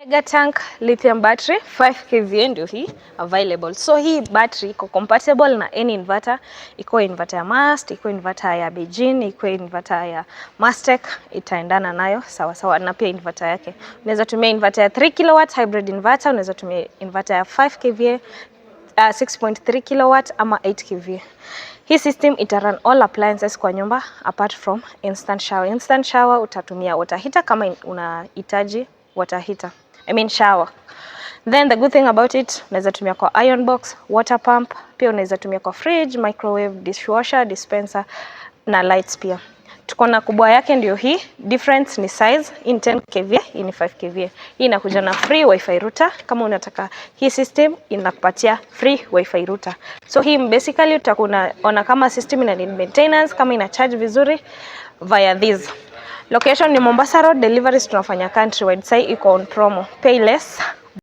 Mega tank lithium battery 5 kVA ndio hii available. So hii battery iko compatible na any inverter. Iko inverter ya Mast, iko inverter ya Beijing, iko inverter ya Mastec, itaendana nayo sawa sawa, na pia inverter yake. Unaweza tumia inverter ya 3 kW hybrid inverter, unaweza tumia inverter ya 5 kVA, 6.3 kW ama 8 kVA. Hii system ita run all appliances kwa nyumba apart from instant shower. Instant shower utatumia water heater kama unahitaji water heater. I mean shower. Then the good thing about it, unaweza tumia kwa iron box, water pump, pia unaweza tumia kwa fridge, microwave, dishwasher, dispenser na lights pia. Tuko na kubwa yake ndio hii, difference ni size, in 10 kVA, in 5 kVA. Hii inakuja na free wifi router. Kama unataka hii system inakupatia free wifi router. So hii basically utakuona kama system ina need maintenance, kama ina charge vizuri via this. Location ni Mombasa Road, deliveries tunafanya countrywide. Sai iko on promo. Pay less,